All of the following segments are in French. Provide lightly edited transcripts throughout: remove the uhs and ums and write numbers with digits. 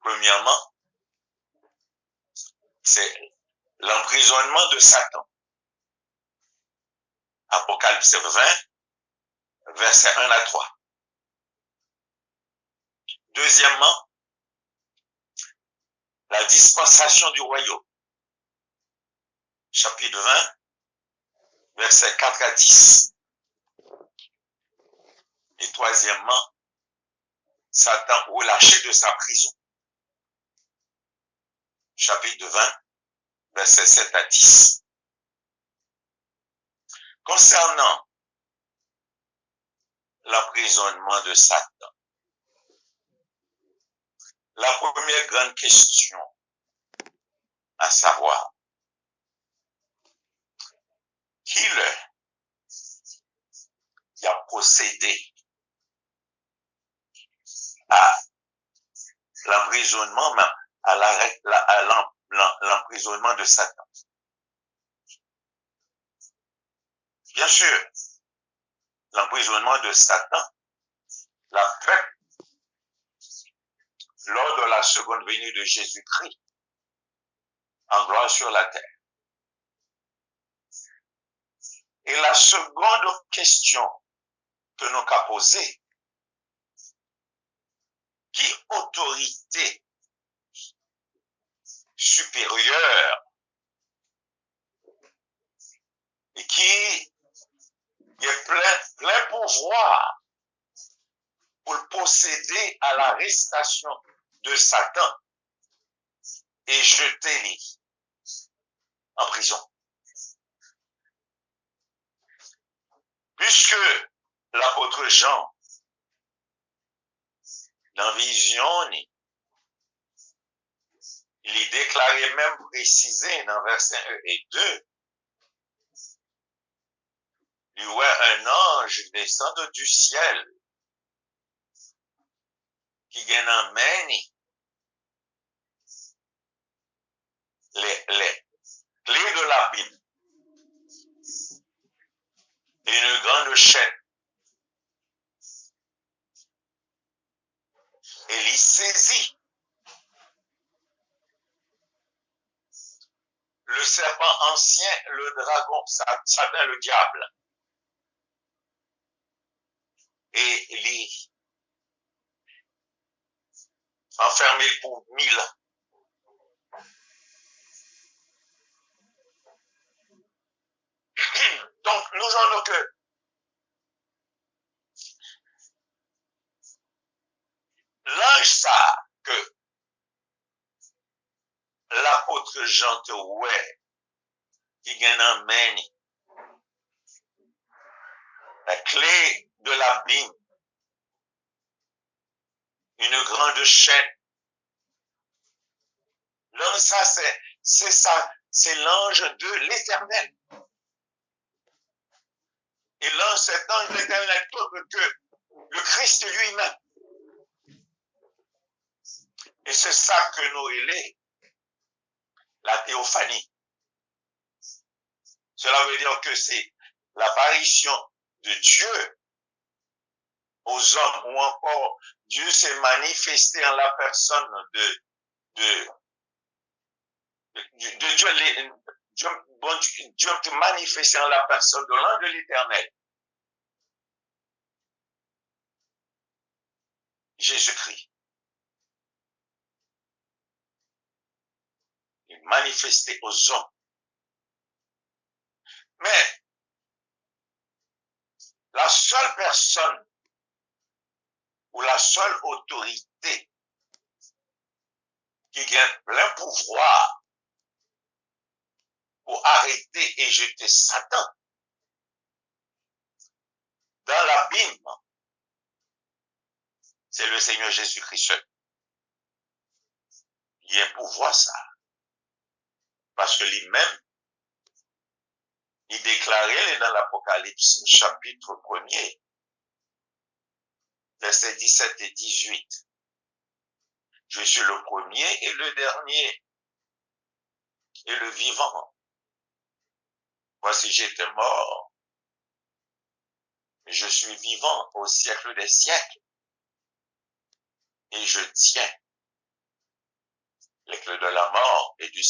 Premièrement, c'est l'emprisonnement de Satan. Apocalypse 20, versets 1 à 3. Deuxièmement, la dispensation du royaume. Chapitre 20, versets 4 à 10. Et troisièmement, Satan relâché de sa prison. Chapitre 20, versets 7 à 10. Concernant l'emprisonnement de Satan, la première grande question à savoir, qui a procédé à l'emprisonnement, à l'emprisonnement de Satan? Bien sûr, l'emprisonnement de Satan l'a fait lors de la seconde venue de Jésus-Christ en gloire sur la terre. Et la seconde question que nous avons posée, qui autorité supérieure et qui est plein pouvoir pour posséder à l'arrestation de Satan et jeter en prison. Puisque l'apôtre Jean, dans Vision, il est déclaré même précisé dans versets 1 et 2, il voit un ange descendre du ciel qui vient emmener les clés de la Bible et une grande chaîne. Et il saisit le serpent ancien, le dragon, Satan le diable, et il enfermé pour 1000 ans. Donc, nous avons que l'ange ça que l'apôtre Jean te ouais, qui gagne emmène la clé de l'abîme, une grande chaîne. L'ange ça, c'est ça, c'est l'ange de l'Éternel. Et l'ange, cet ange de l'Éternel est autre que le Christ lui-même. Et c'est ça que nous relais la théophanie. Cela veut dire que c'est l'apparition de Dieu aux hommes, ou encore Dieu s'est manifesté en la personne de Dieu. Dieu s'est manifesté en la personne de l'ange de l'Éternel, Jésus-Christ. Il est manifesté aux hommes. Mais la seule personne ou la seule autorité qui gagne plein pouvoir pour arrêter et jeter Satan dans l'abîme, c'est le Seigneur Jésus-Christ seul. Il a un pouvoir ça. Parce que lui-même, il déclarait dans l'Apocalypse chapitre 1er, versets 17 et 18. Je suis le premier et le dernier et le vivant. Voici, j'étais mort, mais je suis vivant au siècle des siècles. Et je tiens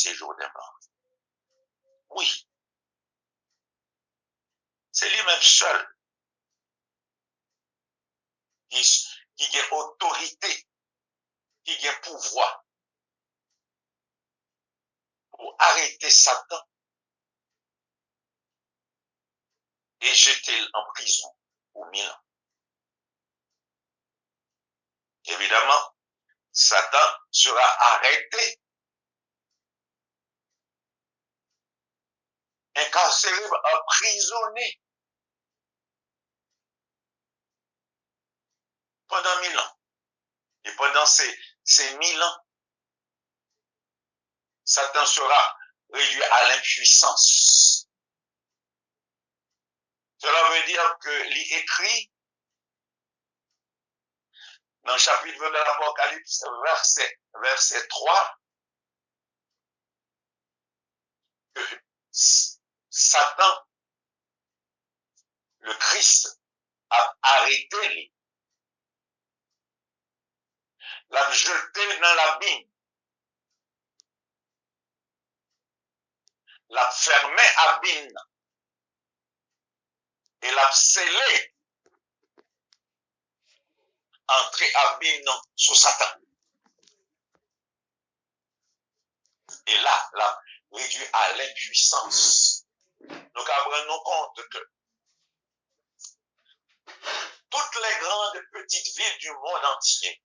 séjour des morts. Oui, c'est lui-même seul qui a autorité, qui a pouvoir pour arrêter Satan et jeter en prison pour 1000 ans. Évidemment, Satan sera arrêté, incarcéré, emprisonné pendant 1000 ans. Et pendant ces 1000 ans, Satan sera réduit à l'impuissance. Cela veut dire que l'écrit dans le chapitre 2 de l'Apocalypse, verset 3, que Satan, le Christ, a arrêté, l'a jeté dans l'abîme, l'a fermé abîme et l'a scellé, entré abîme sous Satan. Et là, l'a réduit à l'impuissance. Donc, apprenons compte que toutes les grandes petites villes du monde entier,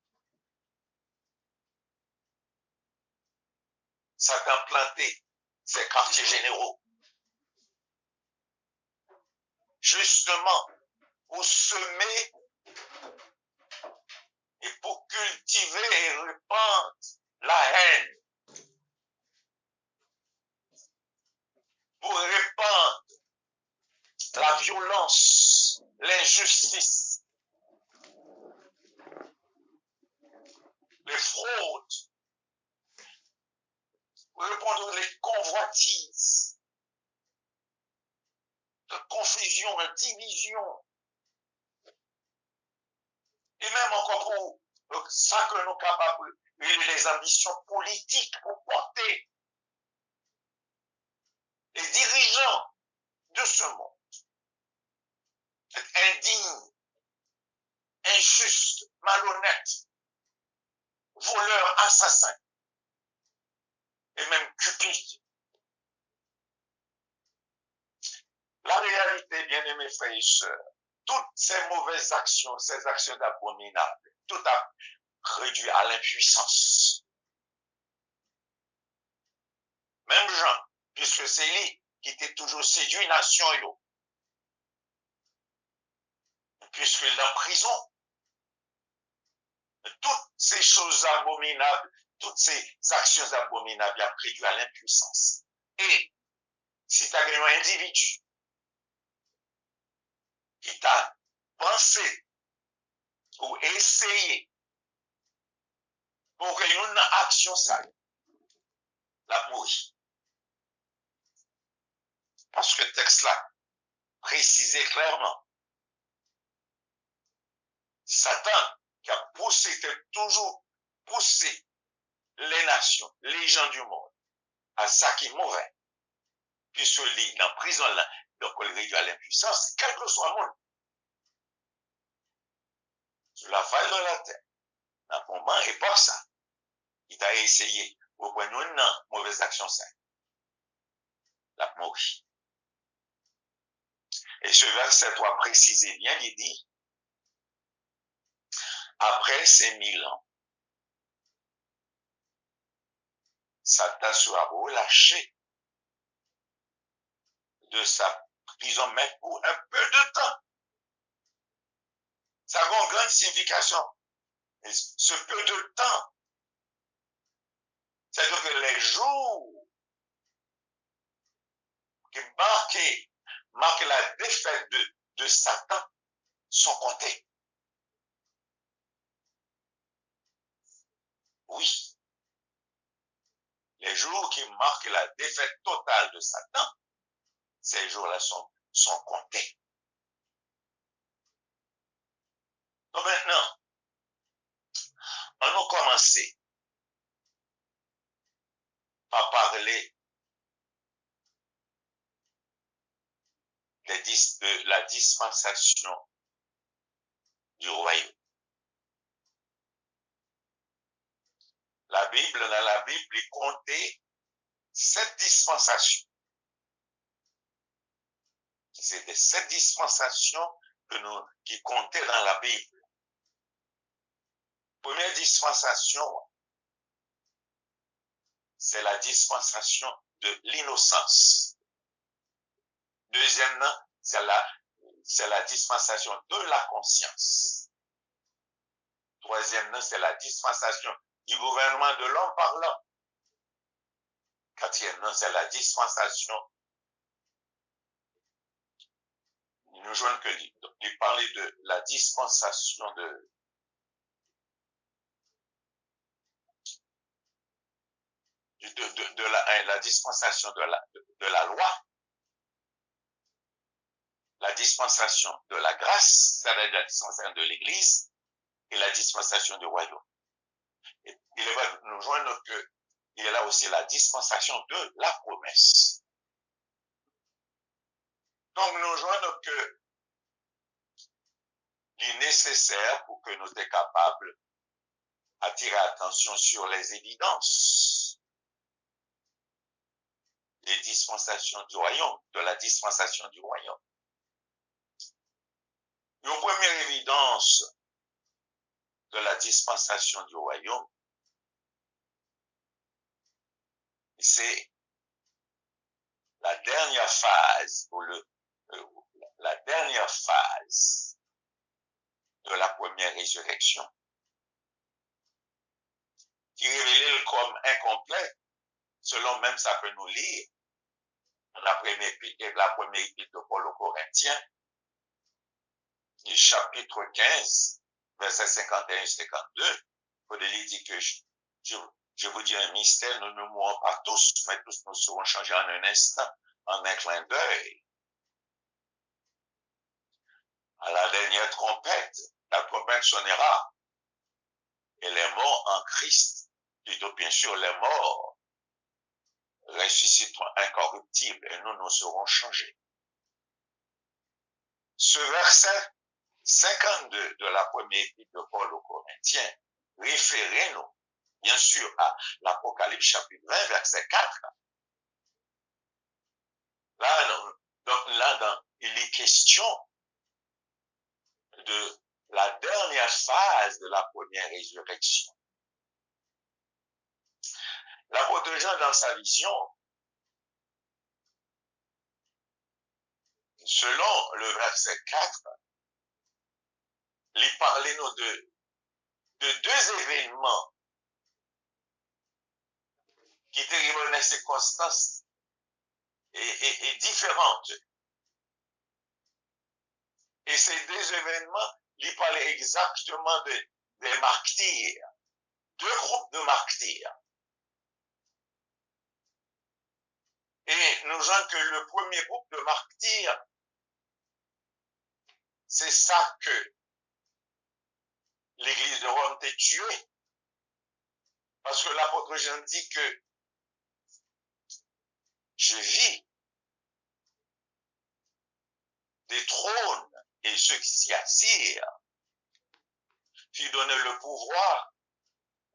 Satan planté ses quartiers généraux, justement pour semer et pour cultiver et répandre la haine, pour répandre la violence, l'injustice, les fraudes, pour répondre les convoitises, la confusion, la division, et même encore pour ça que nous sommes capables, les ambitions politiques pour porter les dirigeants de ce monde. Indigne, injuste, malhonnête, voleur, assassin, et même cupide. La réalité, bien-aimés frères et sœurs, toutes ces mauvaises actions, ces actions abominables, tout a réduit à l'impuissance. Même Jean, puisque c'est lui qui était toujours séduit nation, puisqu'il est en prison, toutes ces choses abominables, toutes ces actions abominables ont réduit à l'impuissance. Et si tu as un individu qui t'a pensé ou essayé pour que une action ça la mourir. Parce que le texte là précisait clairement, Satan qui a poussé, qui a toujours poussé les nations, les gens du monde à ça qui mourrait, puisque les dans la prison là, donc on le réduit à l'impuissance, quel que soit le monde. Sur la face de la terre, dans le moment et par ça, il a essayé pour prendre une mauvaise action ça, la mort. Et ce verset 3 précisé bien, il dit, après ces 1000 ans, Satan sera relâché de sa prison, mais pour un peu de temps. Ça a une grande signification. Et ce peu de temps, c'est-à-dire que les jours qui marquent la défaite de Satan sont comptés. Oui. Les jours qui marquent la défaite totale de Satan, ces jours-là sont comptés. Donc maintenant, on a commencé a parlé de la dispensation du royaume. Dans la Bible, il comptait 7 dispensations. C'était 7 dispensations qui comptaient dans la Bible. Première dispensation, c'est la dispensation de l'innocence. Deuxièmement, c'est la dispensation de la conscience. Troisièmement, c'est la dispensation du gouvernement de l'homme par l'homme. Quatrièmement, c'est la dispensation. Nous jouons que il parlait de la dispensation de la dispensation de la loi, la dispensation de la grâce, c'est-à-dire la dispensation de l'Église, et la dispensation du royaume. Et il est vrai, nous joignons que il y a là aussi la dispensation de la promesse. Donc nous joignons que il est nécessaire pour que nous soyons capables d'attirer l'attention sur les évidences des dispensations du royaume, de la dispensation du royaume. Une première évidence de la dispensation du royaume, c'est la dernière phase, la dernière phase de la première résurrection, qui révélait comme incomplet, selon même ça que nous lire dans la première épître de Paul aux Corinthiens, du chapitre 15, versets 51-52, Paul dit que je vous dis un mystère, nous ne mourrons pas tous, mais tous nous serons changés en un instant, en un clin d'œil. À la dernière trompette, la trompette sonnera, et les morts en Christ, plutôt bien sûr les morts, ressusciteront incorruptibles, et nous serons changés. Ce verset 52 de la première épître de Paul aux Corinthiens, référez-nous, bien sûr, à l'Apocalypse chapitre 20, verset 4. Là, il est question de la dernière phase de la première résurrection. L'apôtre Jean, dans sa vision, selon le verset 4, il parlait nous de deux événements qui étaient dans des circonstances et différentes. Et ces deux événements, il parlait exactement des martyrs, deux groupes de martyrs. Et nous voyons que le premier groupe de martyrs, c'est ça que l'Église de Rome était tuée. Parce que l'apôtre Jean dit que je vis des trônes et ceux qui s'y assirent, qui donnent le pouvoir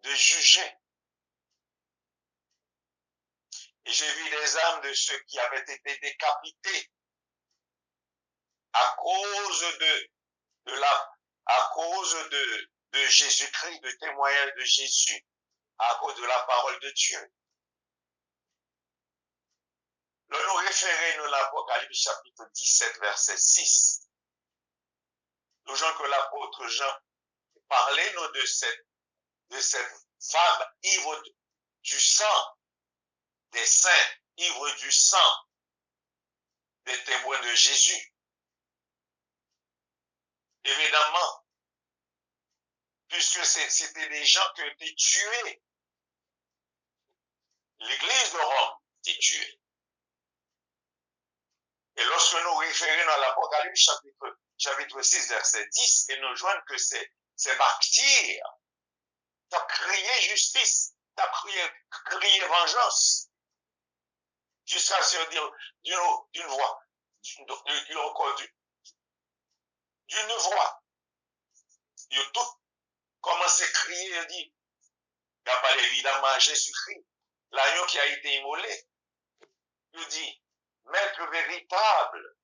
de juger. Et j'ai vu les âmes de ceux qui avaient été décapités à cause de Jésus-Christ, de témoignage de Jésus, à cause de la parole de Dieu. Là, nous référons à l'Apocalypse chapitre 17, verset 6. Nous voyons que l'apôtre Jean parlait nous de cette femme ivre du sang des saints, ivre du sang des témoins de Jésus. Évidemment, puisque c'était des gens qui ont été tués, l'Église de Rome était tuée. Et lorsque nous référons à l'Apocalypse chapitre 6, verset 10, et nous joignons que ces martyrs t'ont crié justice, t'ont crié vengeance. jusqu'à se dire d'une voix, d'une voix. Ils ont tout commencé à crier et dit, il n'y a pas évidemment à Jésus-Christ, l'agneau qui a été immolé. Il dit, Maître véritable,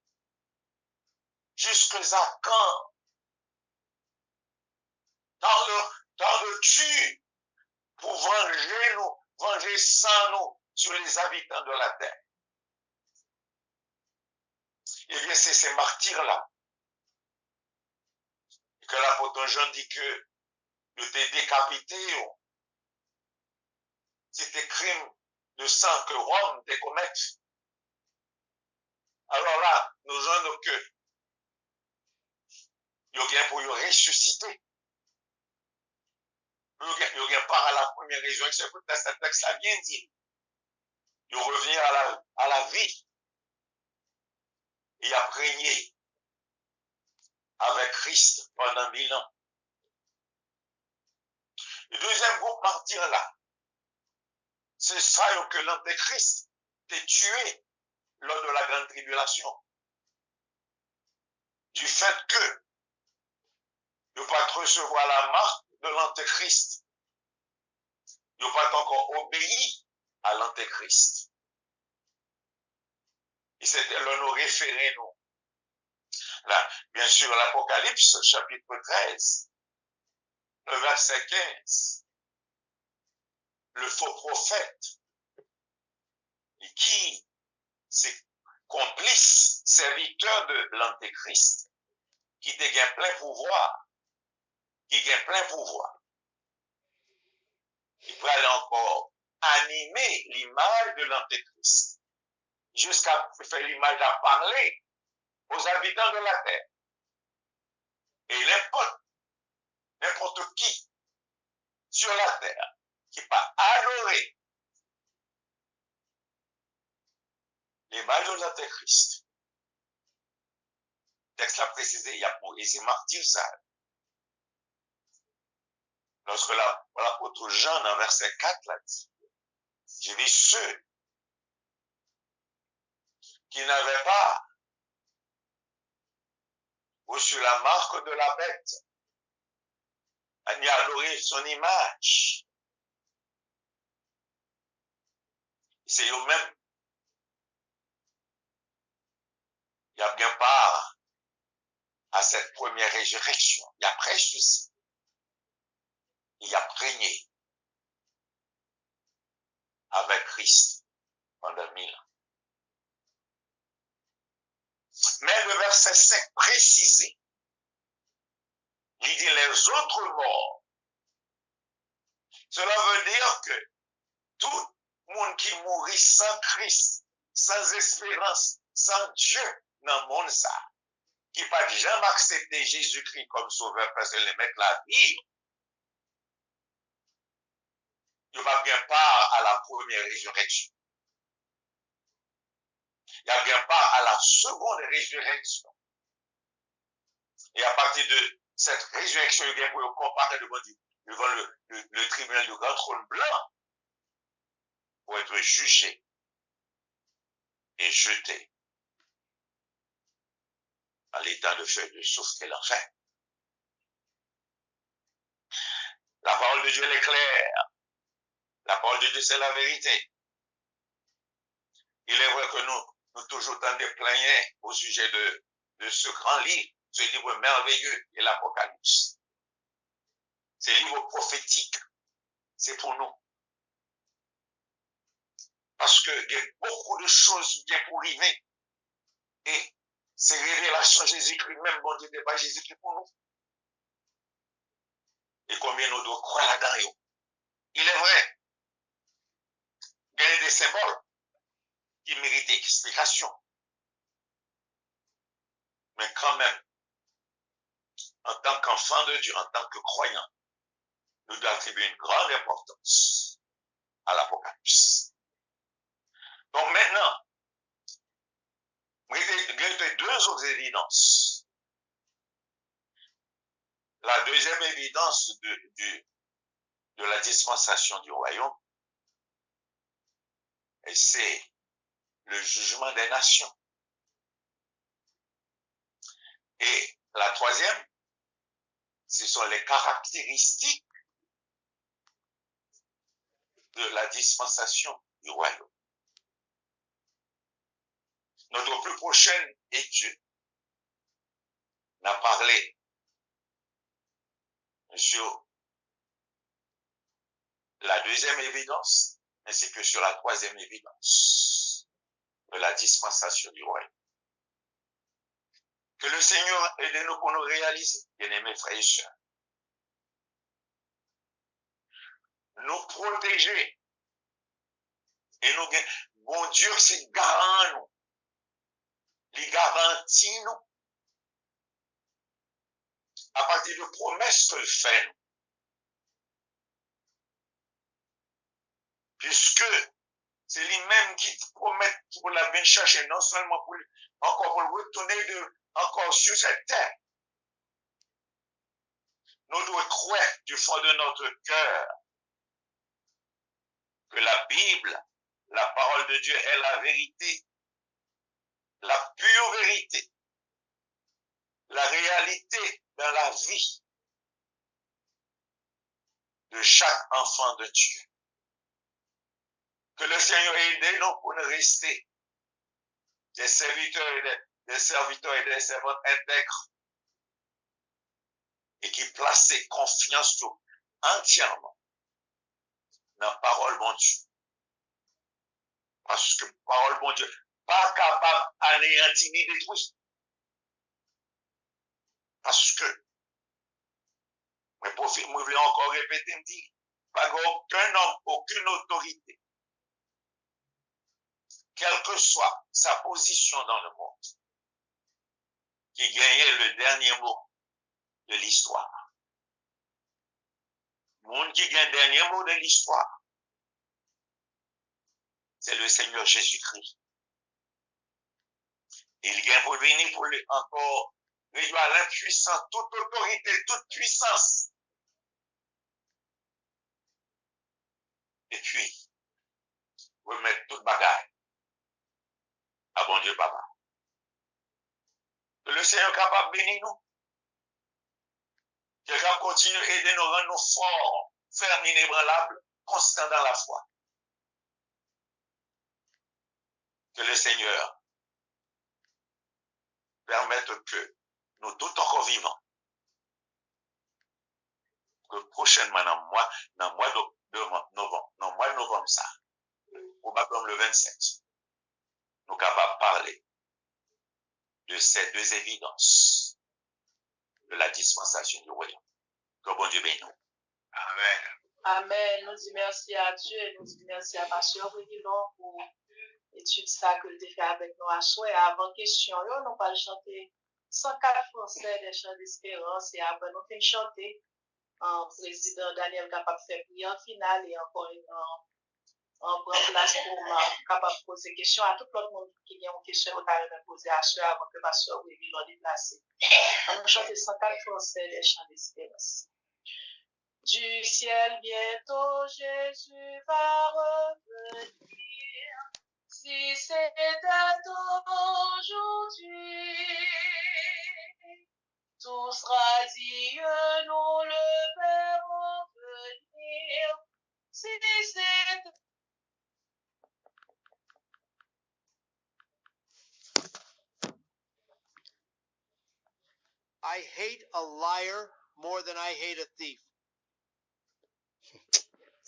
jusqu'à quand tardes-tu pour venger sans nous sur les habitants de la terre? Eh bien, c'est ces martyrs-là que l'apôtre Jean dit que de te décapiter, c'était crime de sang que Rome te commette. Alors là, nous voyons que il y a pour y ressusciter. Il y a part à la première résurrection, que ce texte a bien dit. Il revient à la vie. Il a régné avec Christ pendant 1000 ans. Le deuxième groupe martyr là, c'est ça que l'Antéchrist est tué lors de la grande tribulation. Du fait que il ne pas recevoir la marque de l'Antéchrist. Il n'a pas encore obéi à l'Antéchrist. Et c'était là nous référer, nous. Là, bien sûr, l'Apocalypse, chapitre 13, le verset 15. Le faux prophète, qui c'est complice, serviteur de l'Antéchrist, qui dégaine plein pouvoir, il peut aller encore animer l'image de l'Antéchrist, jusqu'à faire l'image à parler aux habitants de la terre. Et n'importe qui sur la terre qui va adorer l'image de l'Antéchrist. Le texte l'a précisé, il y a pour et c'est martyr ça. Lorsque l'apôtre Jean, dans verset 4, l'a dit, j'ai vu ceux qui n'avaient pas reçu la marque de la bête, ni adoré son image. C'est eux-mêmes. Il y a bien part à cette première résurrection. Il y a après ceci. Il y a régné avec Christ pendant 1000 ans. Mais le verset 5 précisé, il dit les autres morts. Cela veut dire que tout le monde qui mourit sans Christ, sans espérance, sans Dieu dans le monde, ça, qui n'a pas jamais accepté Jésus-Christ comme sauveur parce que les mettre la vie, il va bien part à la première résurrection. Il y a bien part à la seconde résurrection. Et à partir de cette résurrection, il y a pour comparer devant le tribunal du grand trône blanc pour être jugé et jeté dans l'état de feu de souffle et l'enfer. La parole de Dieu est claire. La parole de Dieu, c'est la vérité. Il est vrai que nous toujours dans des plaignes au sujet de ce grand livre, ce livre merveilleux et l'Apocalypse. Ce livre prophétique, c'est pour nous. Parce qu'il y a beaucoup de choses bien pour arriver. Et ces révélations Jésus-Christ, même bon Dieu n'est pas Jésus-Christ pour nous. Et combien nous devons croire là-dedans. Il est vrai, il y a des symboles qui méritent explication. Mais quand même, en tant qu'enfant de Dieu, en tant que croyant, nous devons attribuer une grande importance à l'Apocalypse. Donc maintenant, il y a deux autres évidences. La deuxième évidence de la dispensation du royaume, et c'est le jugement des nations. Et la troisième, ce sont les caractéristiques de la dispensation du royaume. Notre plus prochaine étude n'a parlé sur la deuxième évidence ainsi que sur la troisième évidence de la dispensation du royaume. Que le Seigneur aide-nous pour nous réaliser, bien-aimés frères et sœurs. Nous protéger et nous, bon Dieu, c'est garant nous. Les garantit nous à partir de promesses qu'il fait. Puisque c'est lui-même qui promet pour la bien chercher, non seulement pour encore pour retourner encore sur cette terre. Nous devons croire du fond de notre cœur que la Bible, la parole de Dieu, est la vérité, la pure vérité, la réalité dans la vie de chaque enfant de Dieu. Que le Seigneur aide nous pour nous rester des serviteurs et des servantes intègres et qui placent confiance entièrement dans la parole bon Dieu. Parce que parole bon Dieu, pas capable d'anéantir ni détruire. Parce que, je voulais encore répéter, me dire, pas aucun homme, aucune autorité, quelle que soit sa position dans le monde, qui gagnait le dernier mot de l'histoire. Le monde qui gagne le dernier mot de l'histoire, c'est le Seigneur Jésus-Christ. Il vient pour venir pour lui encore réduire l'impuissance, toute autorité, toute puissance. Et puis, remettre toute bagaille à bon Dieu Papa. Que le Seigneur est capable de bénir nous. Qu'il est capable de continuer à aider nous, rendre nous forts, fermes, inébranlables, constants dans la foi. Que le Seigneur permette que nous tous encore vivants, que prochainement dans le mois de novembre, ça, probablement le 27, nous sommes capables de parler de ces deux évidences de la dispensation du royaume. Que bon Dieu bénisse nous. Amen. Amen. Nous disons merci à Dieu et nous disons merci à Pasteur Réguilon pour l'étude ça que tu fait avec nous à soi. Avant question, nous allons chanter 104 français des chants d'espérance et après nous allons chanter en président Daniel capable de faire prière finale et encore en prend place pour capable de poser des questions à tout le monde qui a une question à poser à soi avant que Pasteur Réguilon déplace. On va chanter 104 français des chants d'espérance. Du ciel bientôt Jésus va revenir. Si c'était aujourd'hui, tout sera dit, nous le verrons venir. Si c'était... I hate a liar more than I hate a thief.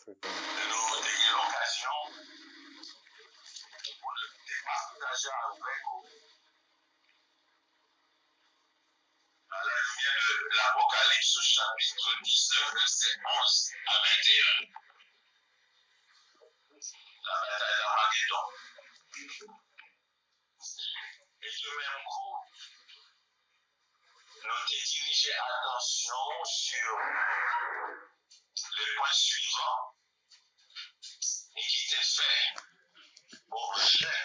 Nous avons l'occasion de partager avec vous à la lumière de l'Apocalypse chapitre 19, verset 11 à 21. La bataille d'Armageddon. Et ce même coup, nous avons dirigé attention sur le point suivant et qui était fait objet